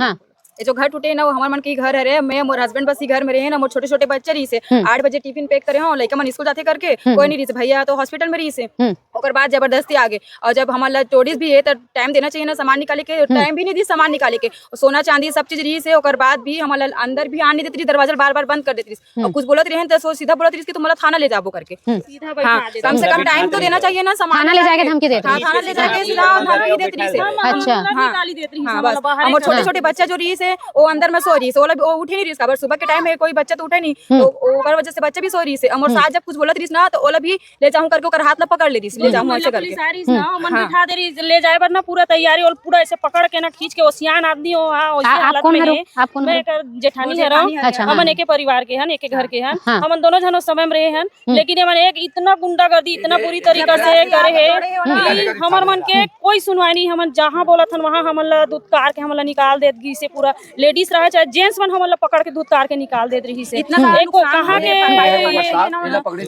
हाँ। ये जो घर टूटे ना वो हमारे मन की घर है रे। मैं मोर हस्बैंड बस ही घर में रहे ना। मोर छोटे छोटे बच्चे रही से 8 बजे टिफिन पैक करे हो लइका मन स्कूल जाते करके कोई नहीं रही से भैया तो हॉस्पिटल में रही से ओकर बाद जबरदस्ती आ गए। और जब हमारा टोरिस भी है तो टाइम देना चाहिए ना सामान निकाले के। टाइम भी नहीं दी सामान निकाले के। सोना चांदी सब चीज रही से ओकर बाद भी हमारा अंदर भी आने देती रही। दरवाजा बार बार बंद कर देती रही और कुछ बोलत रहे तो सो सीधा बोलत रही कि तुम मला थाना ले जाबो करके। हाँ, कम से कम टाइम तो देना चाहिए ना सामान थाना ले जाके धमकी देती हाँ, थाना ले जाके सीधा धमकी देती रही से। अच्छा हाँ बस और छोटे छोटे बच्चा जो रही से वो अंदर में सो रही से। वो उठे नहीं रही खबर सुबह के टाइम में कोई बच्चा तो उठे नहीं तो ओकर वजह से बच्चा भी सो रही से। और साथ जब कुछ बोलत रही ना तो ओला भी ले जाऊं करके ओकर हाथ ला पकड़ ले रही ले जाऊं ऐसे करके मन बिठा दे रही ले जाए पर ना पूरा तैयारी और पूरा ऐसे पकड़ के ना खींच के ओसियान आदमी हो वैसे हालत में है। मैं एक जेठानी है हमन एक परिवार के हन एक घर के हन हमन दोनों जन समय में रहे हन लेकिन हमन एक इतना गुंडागर्दी इतना बुरी तरीका से करे है हमर मन के कोई सुनवाई नहीं। हमन जहाँ बोलत हन वहाँ हमन ला दूध कार के हमन ला निकाल देत गी से पूरा लेडीज रहे चाहे जेंट्स मन हमन ला पकड़ के दूध कार के निकाल देत रही से। एको कहाँ के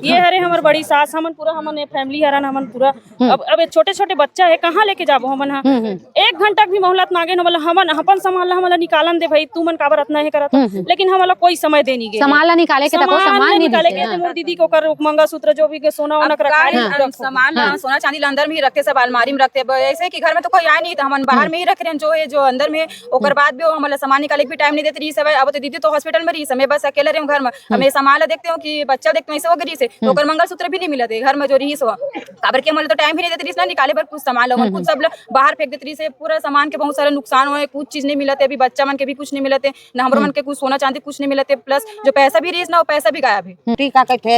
ये हरे हमर बड़ी सास हमन पूरा हमन फैमिली हरन हमन पूरा अब छोटे छोटे बच्चा है कहाँ लेके जाबो हमन हा 1 घंटा भी मोहलत मांगे न हमन अपन सामान ला हमन निकालन दे भाई तू मन काबर इतना है करत लेकिन हमन कोई समय दे नहीं गे सामान ला निकाले के तको सामान नहीं निकाले के मोर दीदी को कर मंगलसूत्र जो भी के सोना ओना रखा सामान सोना चांदी अंदर में ही रखते सब अलमारी में रखते ऐसे कि घर में तो कोई आया नहीं तो हम बाहर में ही रख रहे हैं जो है जो अंदर में ओकर बाद भी हमारा सामान निकाले भी टाइम नहीं देती रही सब। अब तो दीदी तो हॉस्पिटल में रही समय बस अकेले रहे घर में हमें सामान देखते हो कि बच्चा देखते ऐसे हो गई से तो ओकर मंगलसूत्र भी नहीं मिलते घर में जो रही सो काबर के मतलब तो टाइम भी नहीं देती रही ना निकाले पर कुछ सामान लोग कुछ सब बाहर फेंक देती रही से पूरा सामान के बहुत सारे नुकसान हुए कुछ चीज नहीं मिलते अभी बच्चा मन के भी कुछ नहीं मिलते ना हमारे मन के कुछ सोना चांदी कुछ नहीं मिलते प्लस जो पैसा भी रही ना वो पैसा भी गायब है। ठीक है कहते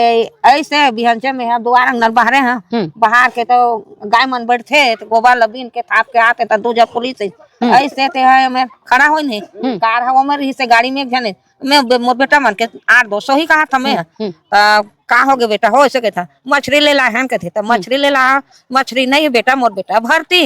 ऐसे बिहंचे में है दुआर अंगन बाहरे हैं बाहर के तो गाय मन बैठे तो गोबर लबीन के थाप के आते तो दूजा पुलिस ऐसे ते है मैं खड़ा हो नहीं कार हवा में रही से गाड़ी में जाने मैं मोर बेटा मन के 800 ही कहा था मैं का हो गए बेटा हो ऐसे कहता मछली ले ला हम कहते तो मछली ले ला मछली नहीं बेटा मोर बेटा भरती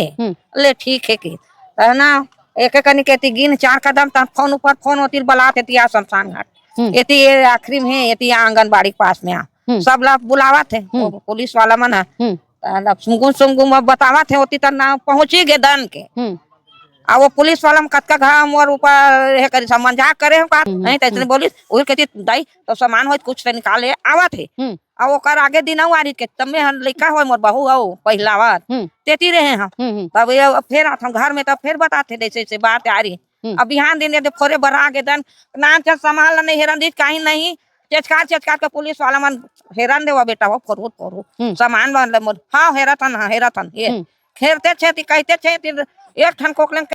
ले ठीक है की ना एक कनी कहती गिन 4 कदम तक फोन ऊपर फोन होती बलाते तिया शमशान घाट एती आखिरी में एती आंगनबाड़ी के पास में सब लोग बुलावा थे पुलिस वाला मन सुमगुम बतावा थे होती तो ना पहुंची गे दन के आ वो पुलिस वाला में कतका घाम और ऊपर है करे सब मजाक करे हम का नहीं तैसे बोली वही कहती दाई तो सामान हो कुछ से निकाले आवा थे आ ओकर आगे दिन आरी के तमे हम लइका हो मोर बहू हो पहला बार तेती रहे हम तब ये फिर हम घर में तब फिर बताते जैसे से बात आ रही अब बिहान दिन दे फोरे बरा के दन नाम के सामान नहीं हेरन दी कहीं नहीं चचकार के पुलिस वाला मन हेरन देवा बेटा हो फोरू सामान मोर हाँ हेरतन ये खेरते छे कहते छे एक ठन कोकलन